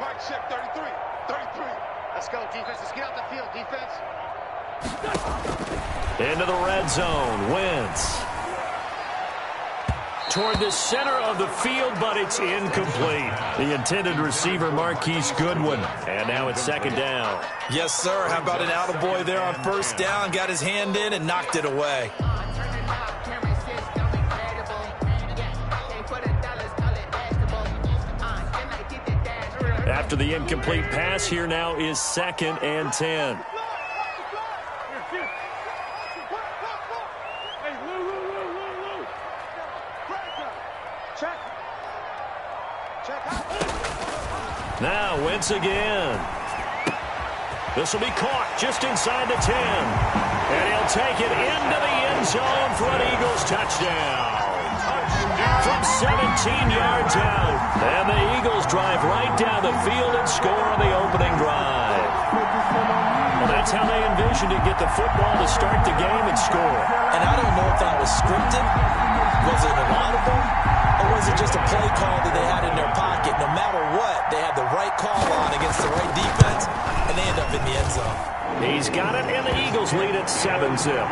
Mike check 33. 33. Let's go, defense. Let's get out the field, defense. Into the red zone. Wentz. Toward the center of the field, but it's incomplete. The intended receiver, Marquise Goodwin. And now it's second down. Yes, sir. How about an attaboy there on first down? Got his hand in and knocked it away. After the incomplete pass, here now is 2nd and 10. Now Wentz again. This will be caught just inside the 10. And he'll take it into the end zone for an Eagles touchdown. From 17 yards out. And the Eagles drive right down the field and score on the opening drive. Well, that's how they envisioned to get the football to start the game and score. And I don't know if that was scripted. Was it an audible? Or was it just a play call that they had in their pocket? No matter what, they had the right call on against the right defense, and they end up in the end zone. He's got it, and the Eagles lead at 7-zip.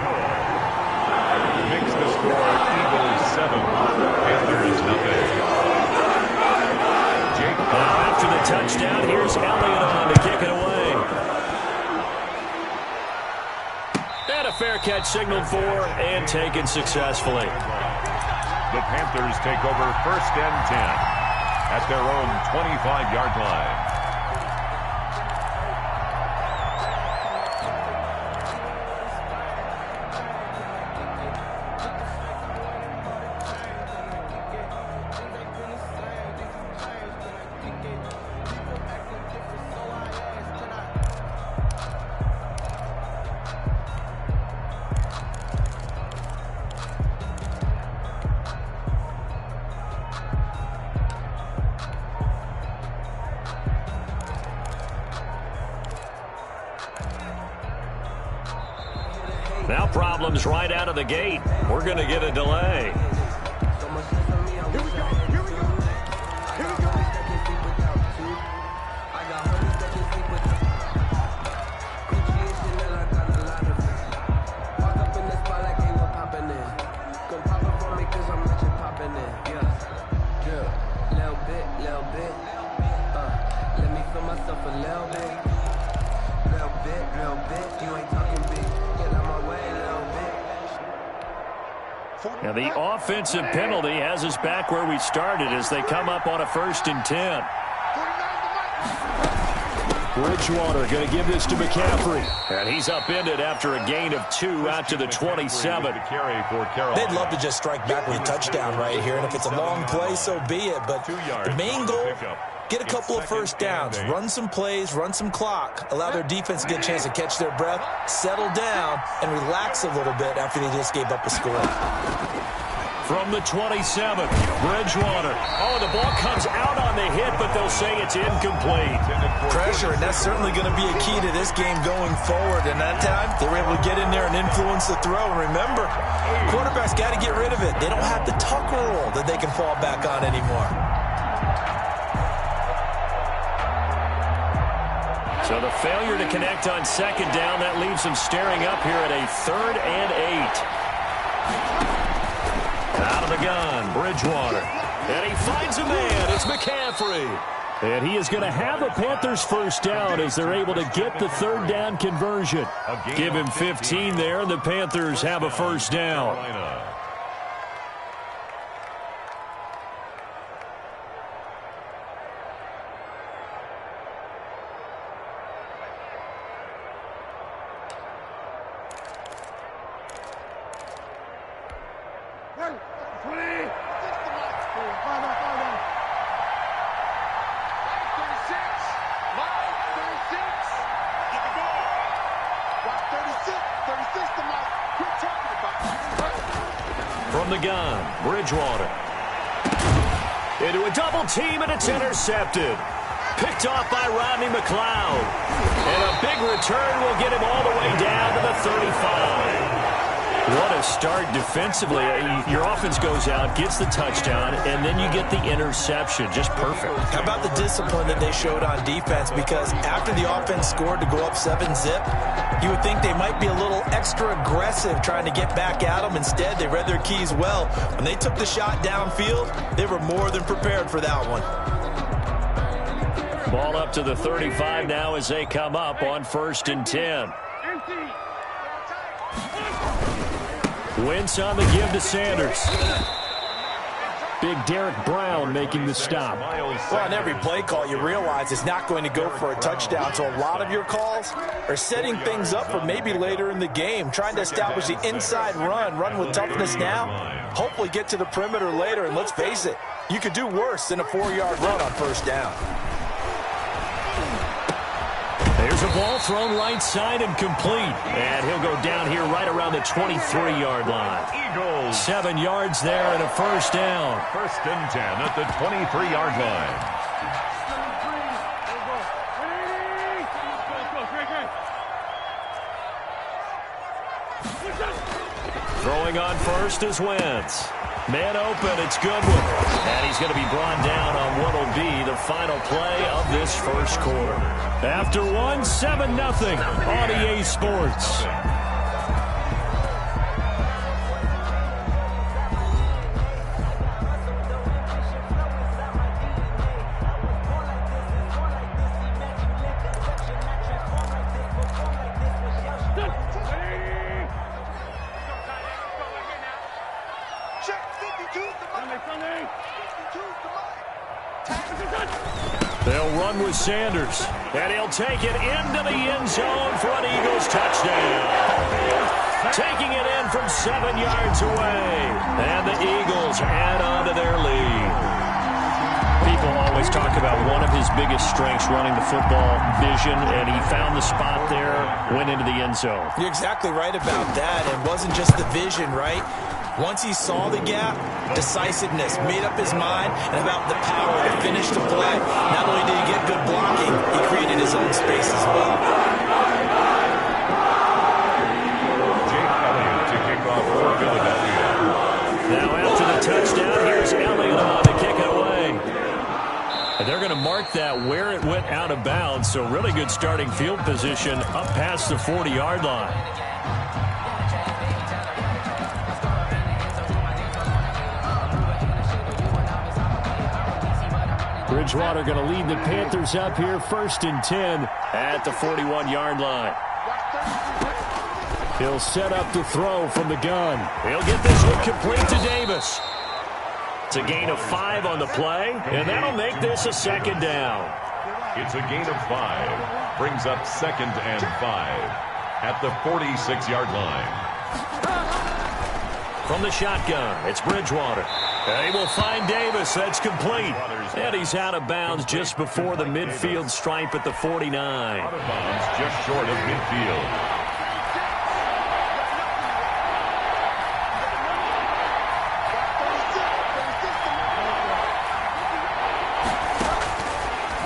Makes the score Eagles 7. Panthers nothing. Now after the touchdown, here's Elliott on to kick it away. And a fair catch signaled for and taken successfully. The Panthers take over 1st and 10 at their own 25-yard line. Now problems right out of the gate. We're going to get a delay. Now the offensive penalty has us back where we started as they come up on a 1st and 10. Bridgewater going to give this to McCaffrey. And he's upended after a gain of 2 out to the 27. They'd love to just strike back with a touchdown right here. And if it's a long play, so be it. But the main goal, get a couple of first downs, run some plays, run some clock, allow their defense to get a chance to catch their breath, settle down, and relax a little bit after they just gave up a score. From the 27, Bridgewater. Oh, the ball comes out on the hit, but they'll say it's incomplete. Pressure, and that's certainly going to be a key to this game going forward. And that time, they were able to get in there and influence the throw. And remember, quarterbacks got to get rid of it. They don't have the tuck rule that they can fall back on anymore. So the failure to connect on 2nd down, that leaves them staring up here at a 3rd and 8. Out of the gun, Bridgewater. And he finds a man. It's McCaffrey. And he is going to have a Panthers first down as they're able to get the 3rd down conversion. Give him 15 there, and the Panthers have a first down. From the gun, Bridgewater. Into a double team, and it's intercepted. Picked off by Rodney McLeod. And a big return will get him all the way down to the 35. What a start defensively. Your offense goes out, gets the touchdown, and then you get the interception. Just perfect. How about the discipline that they showed on defense? Because after the offense scored to go up 7-zip, you would think they might be a little extra aggressive trying to get back at them. Instead, they read their keys well. When they took the shot downfield, they were more than prepared for that one. Ball up to the 35 now as they come up on 1st and 10. Wentz on the give to Sanders. Big Derek Brown making the stop. Well, on every play call, you realize it's not going to go for a touchdown. So a lot of your calls are setting things up for maybe later in the game, trying to establish the inside run with toughness now, hopefully get to the perimeter later. And let's face it, you could do worse than a 4-yard run on 1st down. There's a ball thrown right side and complete. And he'll go down here right around the 23-yard line. Eagles. 7 yards there and a 1st down. 1st and 10 at the 23-yard line. Throwing on first is Wentz. Man open, it's Goodwin. And he's going to be brought down on what will be the final play of this 1st quarter. After 7-0 on EA Sports. They'll run with Sanders, and he'll take it into the end zone for an Eagles touchdown. Taking it in from 7 yards away, and the Eagles add on to their lead. People always talk about one of his biggest strengths running the football, vision, and he found the spot there, went into the end zone. You're exactly right about that. It wasn't just the vision, right? Once he saw the gap, decisiveness, made up his mind, and about the power to finish the play. Not only did he get good blocking, he created his own space as well. Jake Elliott to kick off for Philadelphia. Now after the touchdown, here's Elliott on to kick it away. And they're going to mark that where it went out of bounds, so really good starting field position up past the 40-yard line. Bridgewater going to lead the Panthers up here, 1st and 10 at the 41-yard line. He'll set up to throw from the gun. He'll get this one complete to Davis. It's a gain of 5 on the play, and that'll make this a 2nd down. It's a gain of 5. Brings up 2nd and 5 at the 46-yard line. From the shotgun, it's Bridgewater. They will find Davis. That's complete. And he's out of bounds just before the midfield stripe at the 49. Out of bounds just short of midfield.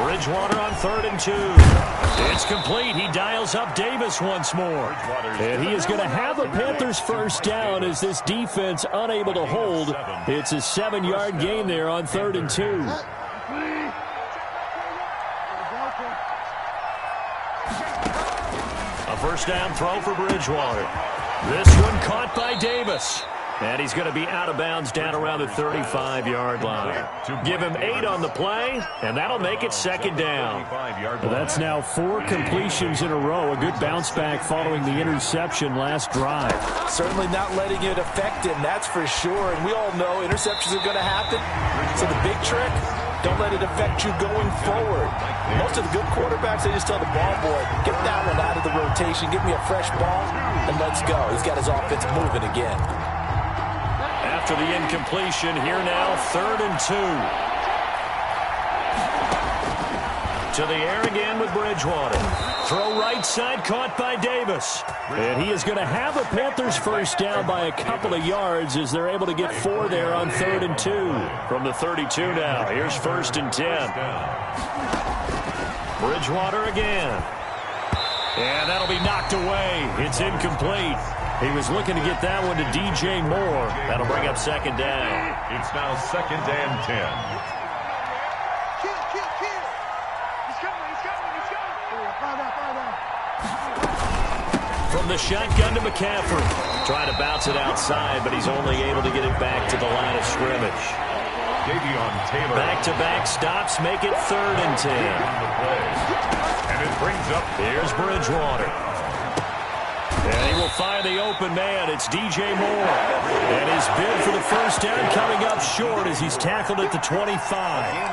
Bridgewater on 3rd and 2. It's complete. He dials up Davis once more. And he is going to have a Panthers 1st down as this defense unable to hold. It's a 7-yard gain there on 3rd and 2. A 1st down throw for Bridgewater. This one caught by Davis. And he's going to be out of bounds down around the 35-yard line. Give him 8 on the play, and that'll make it 2nd down. That's now 4 completions in a row. A good bounce back following the interception last drive. Certainly not letting it affect him, that's for sure. And we all know interceptions are going to happen. So the big trick, don't let it affect you going forward. Most of the good quarterbacks, they just tell the ball boy, get that one out of the rotation, give me a fresh ball, and let's go. He's got his offense moving again. After the incompletion, here now, 3rd and 2. To the air again with Bridgewater. Throw right side, caught by Davis. And he is going to have a Panthers 1st down by a couple of yards as they're able to get 4 there on 3rd and 2. From the 32 now, here's 1st and 10. Bridgewater again. And that'll be knocked away. It's incomplete. He was looking to get that one to DJ Moore. That'll bring up second down. It's now 2nd and 10. Kill. He's coming. From the shotgun to McCaffrey. Trying to bounce it outside, but he's only able to get it back to the line of scrimmage. Taylor. Back-to-back stops make it 3rd and 10. And it brings up. Here's Bridgewater. And he will find the open man. It's DJ Moore. And his bid for the first down coming up short as he's tackled at the 25.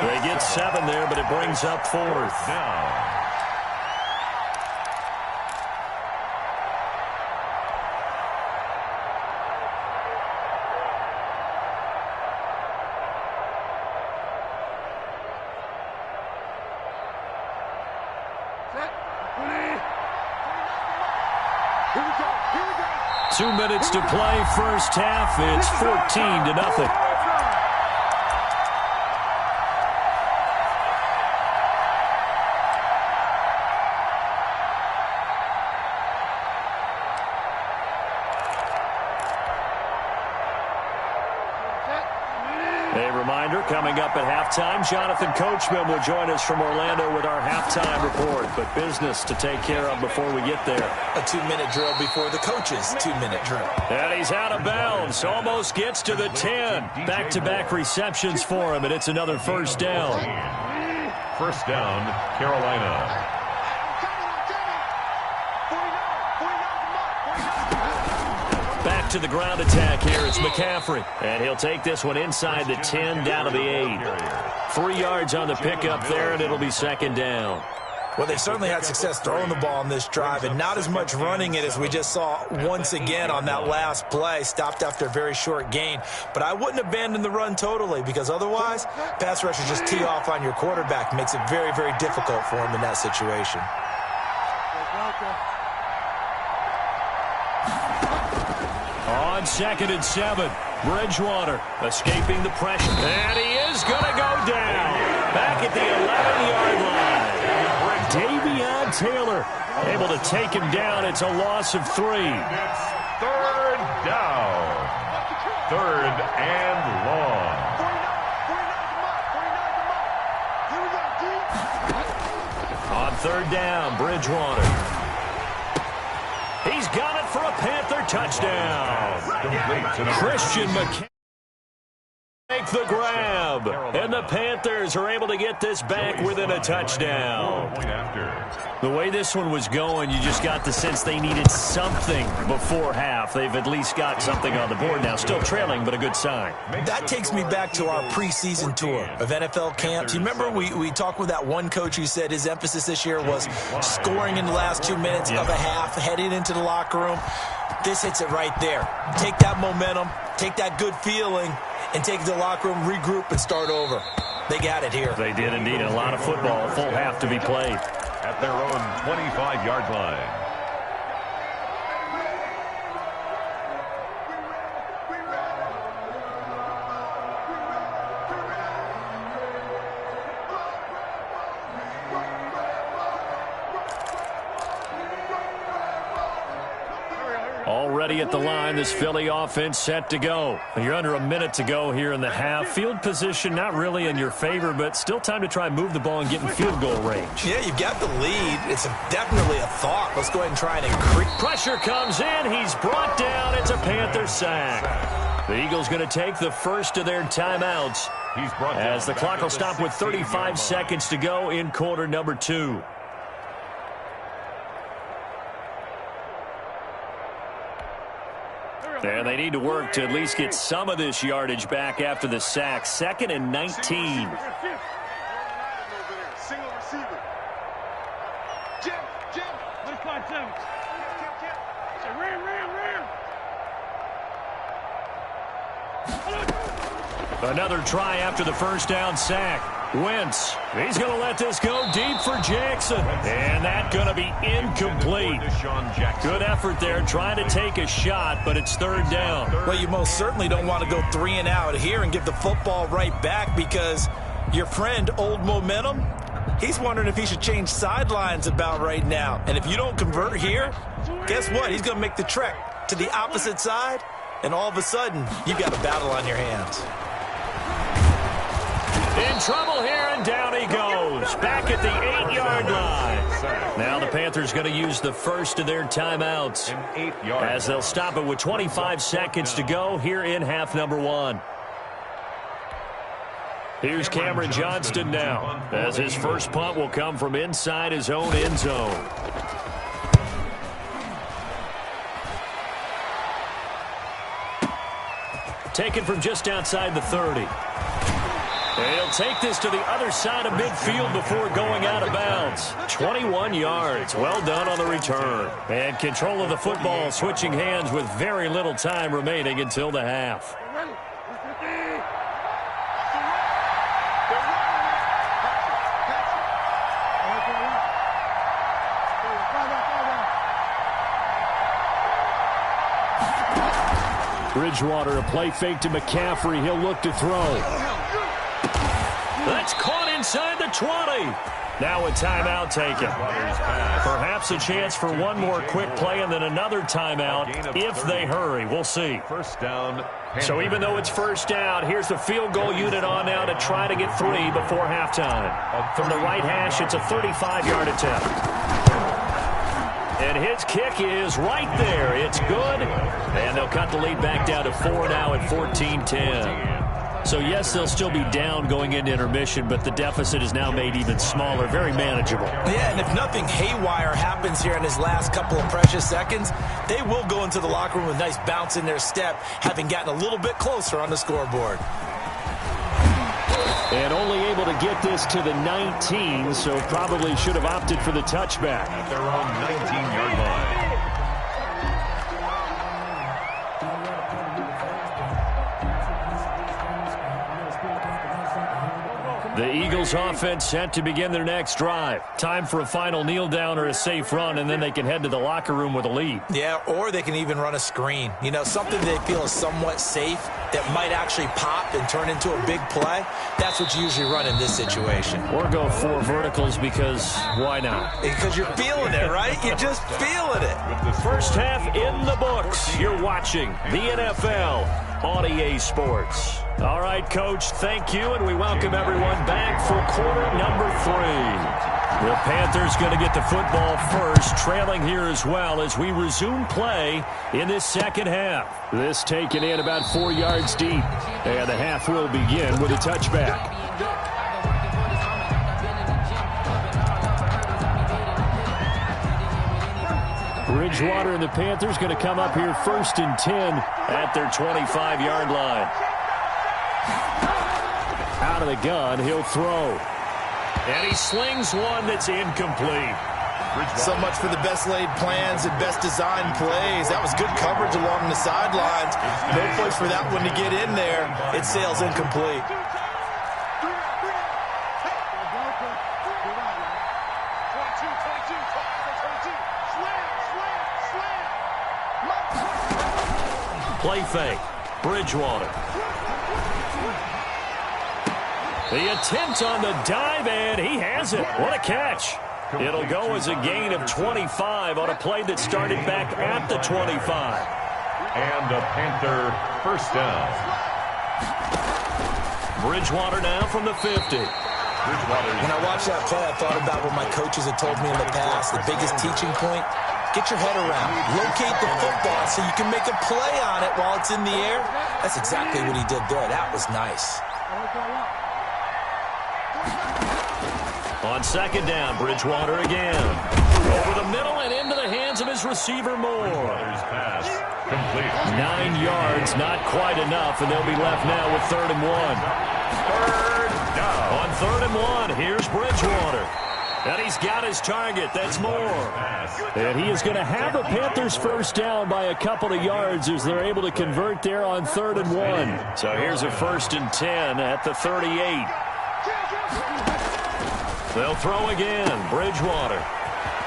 They get 7 there, but it brings up 4th Down. Set. 2 minutes to play first half. It's 14-0. A reminder, coming up at halftime, Jonathan Coachman will join us from Orlando with our halftime report. But business to take care of before we get there. A 2-minute drill before the coach's 2-minute drill. And he's out of bounds. Almost gets to the 10. Back-to-back receptions for him, and it's another first down. First down, Carolina. Back to the ground attack here. It's McCaffrey. And he'll take this one inside the 10 down to the 8. 3 yards on the pickup there, and it'll be second down. Well, they certainly had success throwing the ball on this drive, and not as much running it as we just saw once again on that last play. Stopped after a very short gain. But I wouldn't abandon the run totally, because otherwise, pass rushers just tee off on your quarterback. Makes it very, very difficult for him in that situation. On 2nd and 7, Bridgewater escaping the pressure. And he is going to go down. Back at the 11-yard line. Davion Taylor able to take him down. It's a loss of 3. It's 3rd down. 3rd and long. On 3rd down, Bridgewater. He's got it for a Panther touchdown. Christian McCaffrey make the grab. And the Panthers are able to get this back within a touchdown. The way this one was going, you just got the sense they needed something before half. They've at least got something on the board now. Still trailing, but a good sign. That takes me back to our preseason tour of NFL camps. You remember we talked with that one coach who said his emphasis this year was scoring in the last 2 minutes of a half, heading into the locker room. This hits it right there. Take that momentum, take that good feeling, and take it to the locker room, regroup, and start over. They got it here. They did indeed. A lot of football, a full half to be played. At their own 25-yard line. Already at the line, this Philly offense set to go. You're under a minute to go here in the half. Field position not really in your favor, but still time to try and move the ball and get in field goal range. Yeah, you've got the lead. It's definitely a thought. Let's go ahead and try and increase. Pressure comes in. He's brought down. It's a Panther sack. The Eagles going to take the first of their timeouts as the clock will stop with 35 seconds to go in quarter number 2. And they need to work to at least get some of this yardage back after the sack. 2nd and 19. Single receiver. Jim. Let's find Jim. Another try after the first down sack. Wentz, he's going to let this go deep for Jackson. And that's going to be incomplete. Good effort there trying to take a shot, but it's 3rd down. Well, you most certainly don't want to go 3 and out here and give the football right back, because your friend, Old Momentum, he's wondering if he should change sidelines about right now. And if you don't convert here, guess what? He's going to make the trek to the opposite side, and all of a sudden, you've got a battle on your hands. In trouble here, and down he goes. Back at the 8-yard line. Now the Panthers going to use the first of their timeouts as they'll stop it with 25 seconds to go here in half number 1. Here's Cameron Johnston now, as his first punt will come from inside his own end zone. Taken from just outside the 30. He'll take this to the other side of midfield before going out of bounds. 21 yards. Well done on the return. And control of the football switching hands with very little time remaining until the half. Bridgewater, a play fake to McCaffrey. He'll look to throw. That's caught inside the 20. Now a timeout taken. Perhaps a chance for one more quick play and then another timeout if they hurry. We'll see. First down. So even though it's first down, here's the field goal unit on now to try to get 3 before halftime. From the right hash, it's a 35-yard attempt. And his kick is right there. It's good. And they'll cut the lead back down to 4 now at 14-10. So, yes, they'll still be down going into intermission, but the deficit is now made even smaller, very manageable. Yeah, and if nothing haywire happens here in his last couple of precious seconds, they will go into the locker room with a nice bounce in their step, having gotten a little bit closer on the scoreboard. And only able to get this to the 19, so probably should have opted for the touchback. At their own 19-yard line. The Eagles offense set to begin their next drive. Time for a final kneel down or a safe run, and then they can head to the locker room with a lead. Yeah, or they can even run a screen. You know, something they feel is somewhat safe that might actually pop and turn into a big play. That's what you usually run in this situation. Or go 4 verticals because why not? Because you're feeling it, right? You're just feeling it. First half in the books. You're watching the NFL on EA Sports. All right, Coach, thank you, and we welcome everyone back for quarter number 3. The Panthers going to get the football first, trailing here as well as we resume play in this second half. This taken in about 4 yards deep, and the half will begin with a touchback. Bridgewater and the Panthers going to come up here 1st and 10 at their 25-yard line. Out of the gun, he'll throw. And he slings one that's incomplete. So much for the best laid plans and best designed plays. That was good coverage along the sidelines. No place for that one to get in there. It sails incomplete. Play fake. Bridgewater. The attempt on the dive, and he has it. What a catch. It'll go as a gain of 25 on a play that started back at the 25. And a Panther first down. Bridgewater now from the 50. When I watched that play, I thought about what my coaches had told me in the past. The biggest teaching point, get your head around. Locate the football so you can make a play on it while it's in the air. That's exactly what he did there. That was nice. On second down, Bridgewater again. Over the middle and into the hands of his receiver Moore. 9 yards, not quite enough, and they'll be left now with 3rd and 1. Third down. On 3rd and 1, here's Bridgewater. And he's got his target. That's Moore. And he is going to have the Panthers first down by a couple of yards as they're able to convert there on 3rd and 1. So here's a 1st and 10 at the 38. They'll throw again. Bridgewater.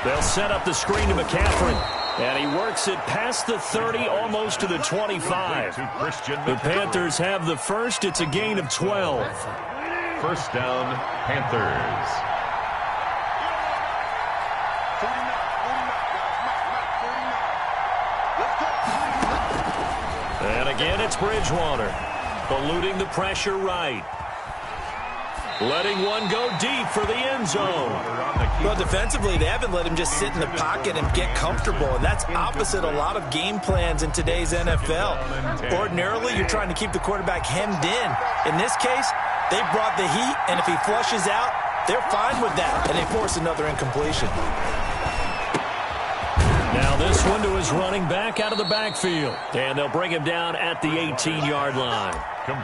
They'll set up the screen to McCaffrey. And he works it past the 30, almost to the 25. The Panthers have the first. It's a gain of 12. First down, Panthers. And again, it's Bridgewater. Eluding the pressure right. Letting one go deep for the end zone. Well, defensively, they haven't let him just sit in the pocket and get comfortable, and that's opposite a lot of game plans in today's NFL. Ordinarily, you're trying to keep the quarterback hemmed in. In this case, they brought the heat, and if he flushes out, they're fine with that, and they force another incompletion. Now this one to his running back out of the backfield, and they'll bring him down at the 18-yard line.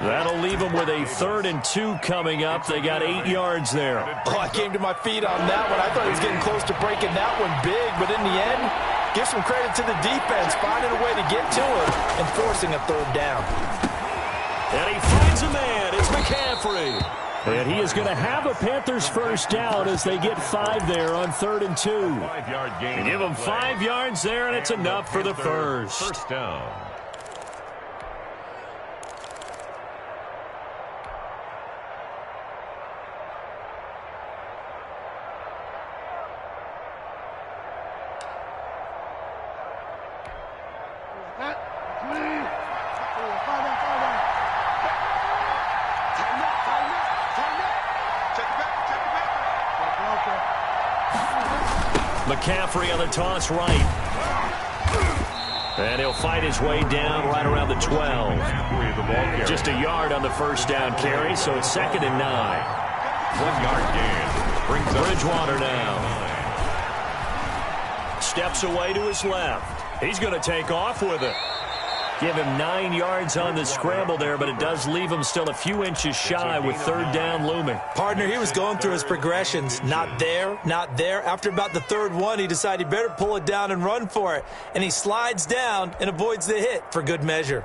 That'll leave them with a 3rd and 2 coming up. They got 8 yards there. Oh, I came to my feet on that one. I thought he was getting close to breaking that one big, but in the end, give some credit to the defense, finding a way to get to him and forcing a 3rd down. And he finds a man. It's McCaffrey. And he is going to have a Panthers first down as they get 5 there on 3rd and 2. 5-yard gain. Give them 5 yards there, and it's enough for the first. First down. McCaffrey on the toss right. And he'll fight his way down right around the 12. Just a yard on the first down carry, so it's 2nd and 9. 1-yard gain. Brings up Bridgewater now. Steps away to his left. He's going to take off with it. Give him 9 yards on the scramble there, but it does leave him still a few inches shy with 3rd down looming. Partner, he was going through his progressions. Not there, not there. After about the 3rd one, he decided he better pull it down and run for it. And he slides down and avoids the hit for good measure.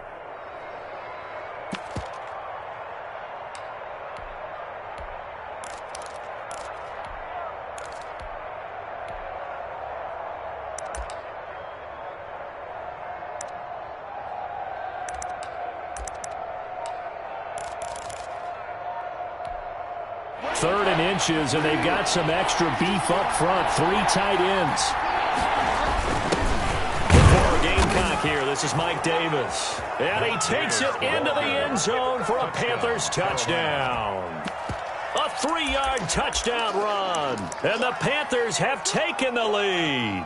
Third and inches, and they've got some extra beef up front. 3 tight ends. For a Gamecock here, this is Mike Davis. And he takes it into the end zone for a Panthers touchdown. A 3-yard touchdown run. And the Panthers have taken the lead.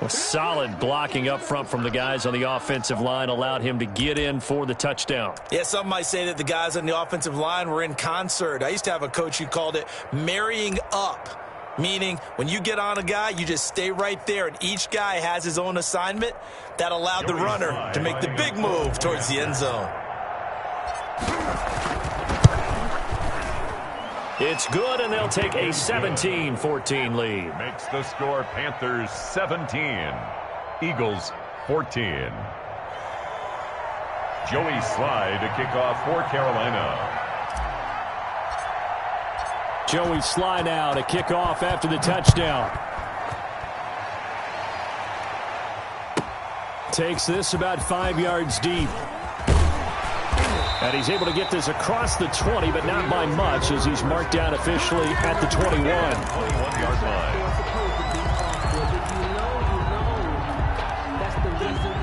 A solid blocking up front from the guys on the offensive line allowed him to get in for the touchdown. Yeah, some might say that the guys on the offensive line were in concert. I used to have a coach who called it marrying up, meaning when you get on a guy, you just stay right there, and each guy has his own assignment. That allowed the runner to make the big move towards the end zone. It's good, and they'll take a 17-14 lead. Makes the score Panthers 17, Eagles 14. Joey Slye to kick off for Carolina. Joey Slye now to kick off after the touchdown. Takes this about 5 yards deep. And he's able to get this across the 20, but not by much, as he's marked down officially at the 21. 21-yard line.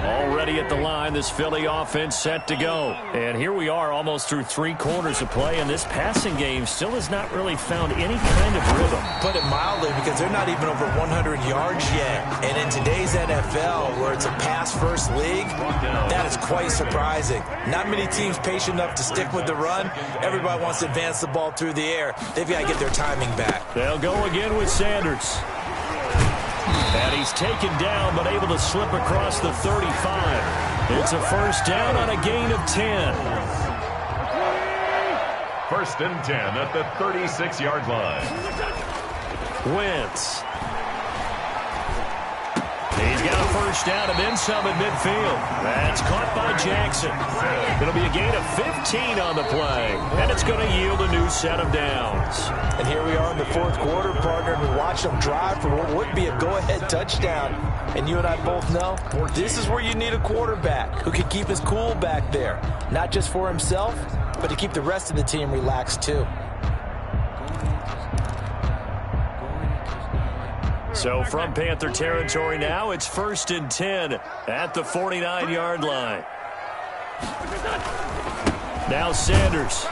Already at the line, this Philly offense set to go. And here we are almost through 3 quarters of play, and this passing game still has not really found any kind of rhythm. Put it mildly, because they're not even over 100 yards yet. And in today's NFL, where it's a pass-first league, that is quite surprising. Not many teams patient enough to stick with the run. Everybody wants to advance the ball through the air. They've got to get their timing back. They'll go again with Sanders. And he's taken down, but able to slip across the 35. It's a first down on a gain of 10. 1st and 10 at the 36-yard line. Wentz. He's got a first down and then some at midfield. That's caught by Jackson. It'll be a gain of 15 on the play, and it's going to yield a new set of downs. And here we are in the 4th quarter, partner, and we watch them drive for what would be a go-ahead touchdown. And you and I both know this is where you need a quarterback who can keep his cool back there, not just for himself, but to keep the rest of the team relaxed too. So from Panther territory now, it's 1st and 10 at the 49-yard line. Now Sanders.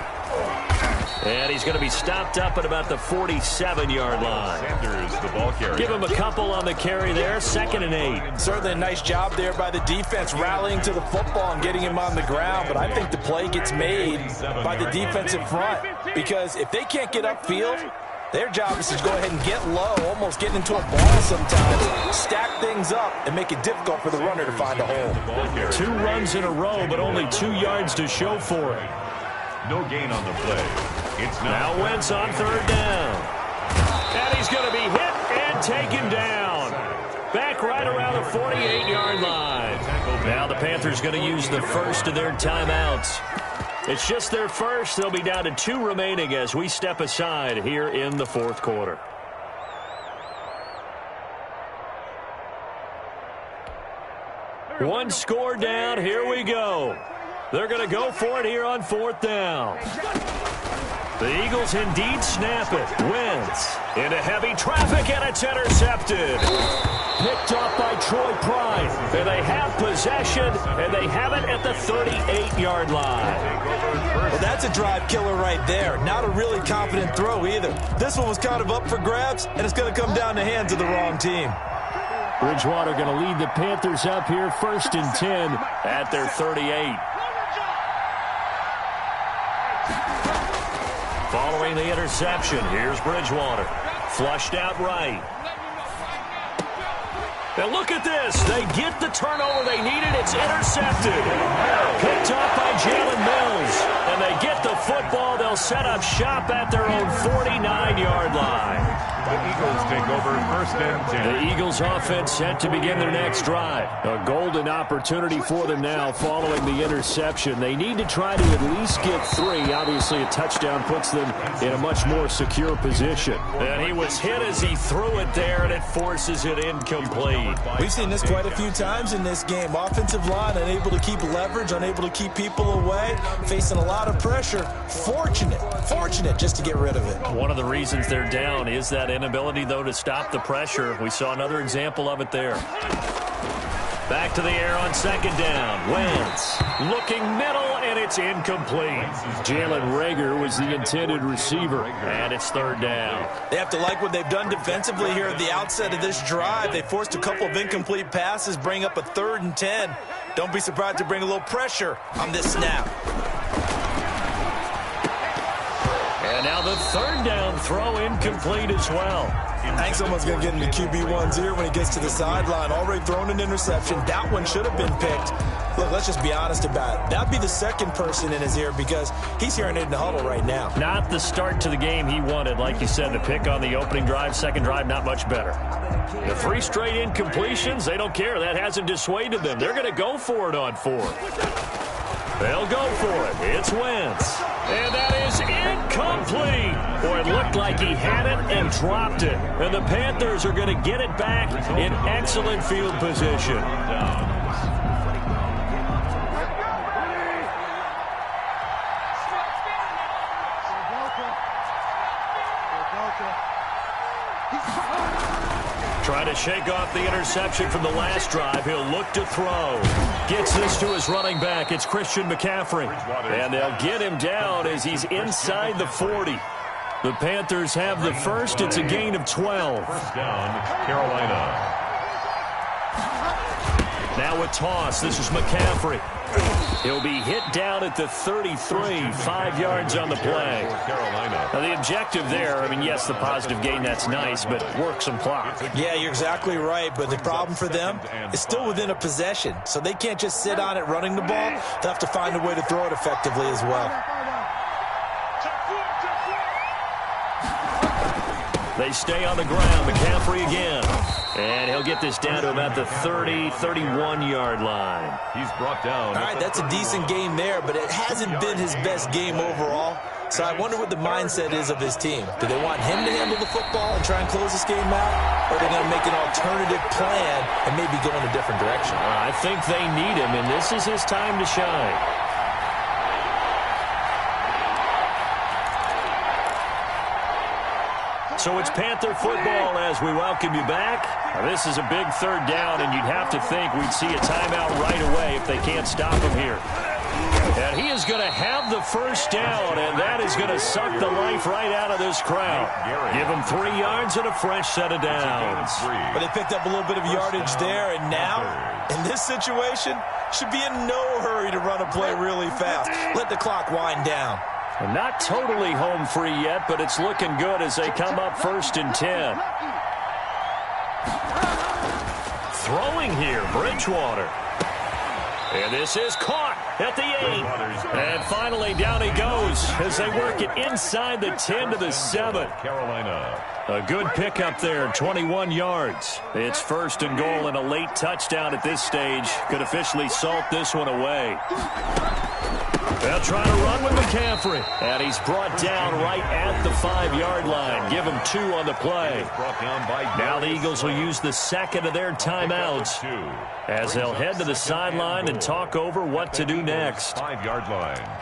And he's going to be stopped up at about the 47-yard line. Sanders, the ball carrier. Give him a couple on the carry there, 2nd and 8. Certainly a nice job there by the defense, rallying to the football and getting him on the ground. But I think the play gets made by the defensive front, because if they can't get upfield, their job is to go ahead and get low, almost get into a ball sometimes, stack things up, and make it difficult for the runner to find a hole. 2 runs in a row, but only 2 yards to show for it. No gain on the play. It's now Wentz on 3rd down. And he's going to be hit and taken down. Back right around the 48-yard line. Now the Panthers going to use the first of their timeouts. It's just their first. They'll be down to 2 remaining as we step aside here in the 4th quarter. One score down. Here we go. They're going to go for it here on 4th down. The Eagles indeed snap it. Wentz into heavy traffic, and it's intercepted. Picked off by Troy Pride. And they have possession, and they have it at the 38-yard line. Well, that's a drive killer right there. Not a really confident throw either. This one was kind of up for grabs, and it's going to come down the hands of the wrong team. Bridgewater going to lead the Panthers up here, 1st and 10 at their 38. Following the interception, here's Bridgewater. Flushed out right. And look at this. They get the turnover they needed. It's intercepted. Picked off by Jalen Mills. And they get the football. They'll set up shop at their own 49-yard line. The Eagles take over 1st and 10. The Eagles offense set to begin their next drive. A golden opportunity for them now following the interception. They need to try to at least get 3. Obviously, a touchdown puts them in a much more secure position. And he was hit as he threw it there, and it forces it incomplete. We've seen this quite a few times in this game. Offensive line unable to keep leverage, unable to keep people away, facing a lot of pressure. Fortunate just to get rid of it. One of the reasons they're down is that inability, though, to stop the pressure. We saw another example of it there. Back to the air on 2nd down. Wentz looking middle, and it's incomplete. Jalen Reagor was the intended receiver, and it's 3rd down. They have to like what they've done defensively here at the outset of this drive. They forced a couple of incomplete passes, bring up a 3rd and 10. Don't be surprised to bring a little pressure on this snap. And now the 3rd down throw incomplete as well. I think someone's going to get into QB1's ear when he gets to the sideline. Already thrown an interception. That one should have been picked. Look, let's just be honest about it. That'd be the 2nd person in his ear because he's hearing it in the huddle right now. Not the start to the game he wanted. Like you said, the pick on the opening drive, 2nd drive, not much better. The 3 straight incompletions, they don't care. That hasn't dissuaded them. They're going to go for it on 4th. They'll go for it. It's Wentz. And that is incomplete. Boy, it looked like he had it and dropped it. And the Panthers are going to get it back in excellent field position. Trying to shake off the interception from the last drive. He'll look to throw. Gets this to his running back. It's Christian McCaffrey. And they'll get him down as he's inside the 40. The Panthers have the first. It's a gain of 12. 1st down, Carolina. Now a toss. This is McCaffrey. He'll be hit down at the 33, 5 yards on the play. Now the objective there, I mean, yes, the positive gain, that's nice, but work some clock. Yeah, you're exactly right, but the problem for them is still within a possession, so they can't just sit on it running the ball. They'll have to find a way to throw it effectively as well. They stay on the ground. McCaffrey again. And he'll get this down to about the 30, 31-yard line. He's brought down. All right, that's a decent game there, but it hasn't been his best game overall. So I wonder what the mindset is of his team. Do they want him to handle the football and try and close this game out? Or are they going to make an alternative plan and maybe go in a different direction? I think they need him, and this is his time to shine. So it's Panther football as we welcome you back. Now, this is a big 3rd down, and you'd have to think we'd see a timeout right away if they can't stop him here. And he is going to have the first down, and that is going to suck the life right out of this crowd. Give him 3 yards and a fresh set of downs. But they picked up a little bit of yardage there, and now, in this situation, should be in no hurry to run a play really fast. Let the clock wind down. And not totally home free yet, but it's looking good as they come up 1st and 10. Throwing here, Bridgewater. And this is caught at the 8. And finally down he goes as they work it inside the 10 to the 7. Carolina. A good pickup there, 21 yards. It's 1st and goal and a late touchdown at this stage. Could officially salt this one away. They'll try to run with McCaffrey. And he's brought down right at the 5-yard line. Give him 2 on the play. Now the Eagles will use the second of their timeouts as they'll head to the sideline and talk over what to do next. 5-yard line.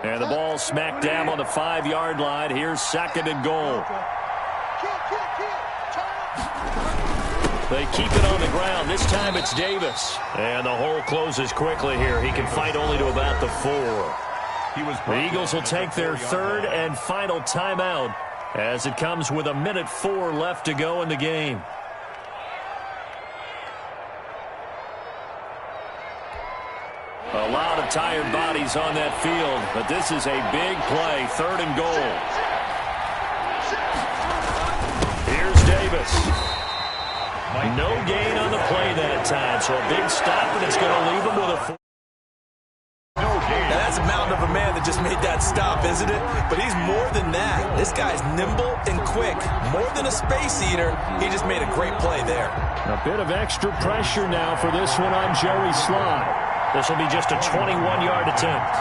And the ball smacked down on the 5-yard line. Here's 2nd and goal. They keep it on the ground. This time it's Davis. And the hole closes quickly here. He can fight only to about the 4. The Eagles will take their 3rd and final timeout as it comes with 1:04 left to go in the game. A lot of tired bodies on that field, but this is a big play, 3rd and goal. Here's Davis. No gain on the play that time, so a big stop, and it's going to leave him with a 4. Now that's a mountain of a man that just made that stop, isn't it? But he's more than that. This guy's nimble and quick. More than a space eater, he just made a great play there. A bit of extra pressure now for this one on Joey Slye. This will be just a 21-yard attempt.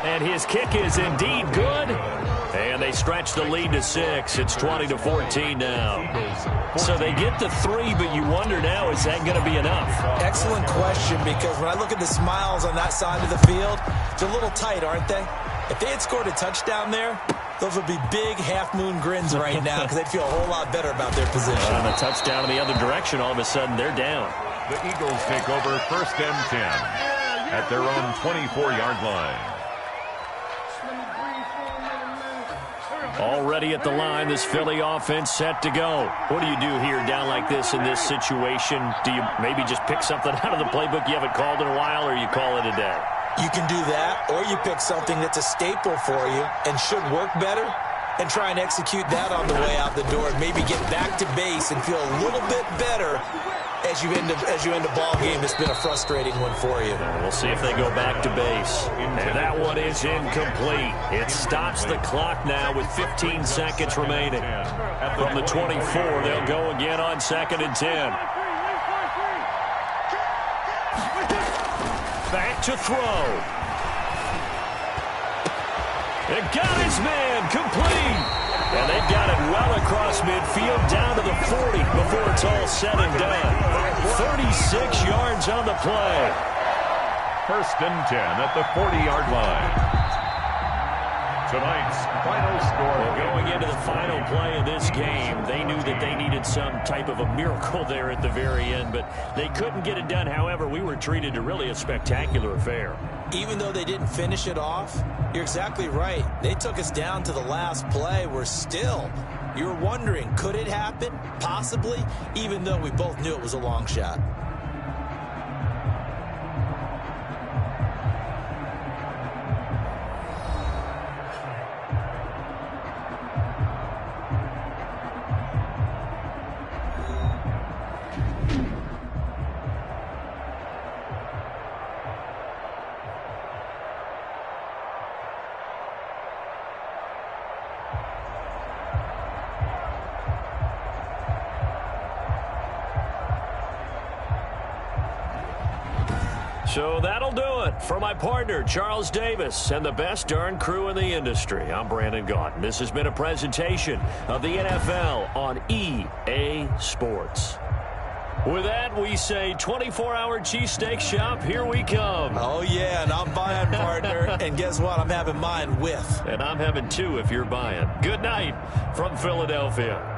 And his kick is indeed good. And they stretch the lead to 6. It's 20-14 now. So they get the 3, but you wonder now, is that going to be enough? Excellent question, because when I look at the smiles on that side of the field, they're a little tight, aren't they? If they had scored a touchdown there, those would be big half-moon grins right now because they'd feel a whole lot better about their position. On a touchdown in the other direction, all of a sudden they're down. The Eagles take over 1st and 10 at their own 24-yard line. Already at the line, this Philly offense set to go. What do you do here down like this in this situation? Do you maybe just pick something out of the playbook you haven't called in a while, or you call it a day? You can do that, or you pick something that's a staple for you and should work better and try and execute that on the way out the door and maybe get back to base and feel a little bit better as you end a ball game that's been a frustrating one for you. We'll see if they go back to base. And that one is incomplete. It stops the clock now with 15 seconds remaining. From the 24, they'll go again on 2nd and 10. Back to throw. It got his man complete. And they've got it well across midfield down to the 40 before it's all said and done. 36 yards on the play. 1st and 10 at the 40-yard line. Tonight's final score. Well, going into the final play of this game, they knew that they needed some type of a miracle there at the very end, but they couldn't get it done. However, we were treated to really a spectacular affair. Even though they didn't finish it off, you're exactly right. They took us down to the last play. You're wondering, could it happen? Possibly, even though we both knew it was a long shot. So that'll do it. For my partner, Charles Davis, and the best darn crew in the industry, I'm Brandon Gaudin. This has been a presentation of the NFL on EA Sports. With that, we say 24-hour cheesesteak shop, here we come. Oh, yeah, and I'm buying, partner. And guess what? I'm having mine with. And I'm having two if you're buying. Good night from Philadelphia.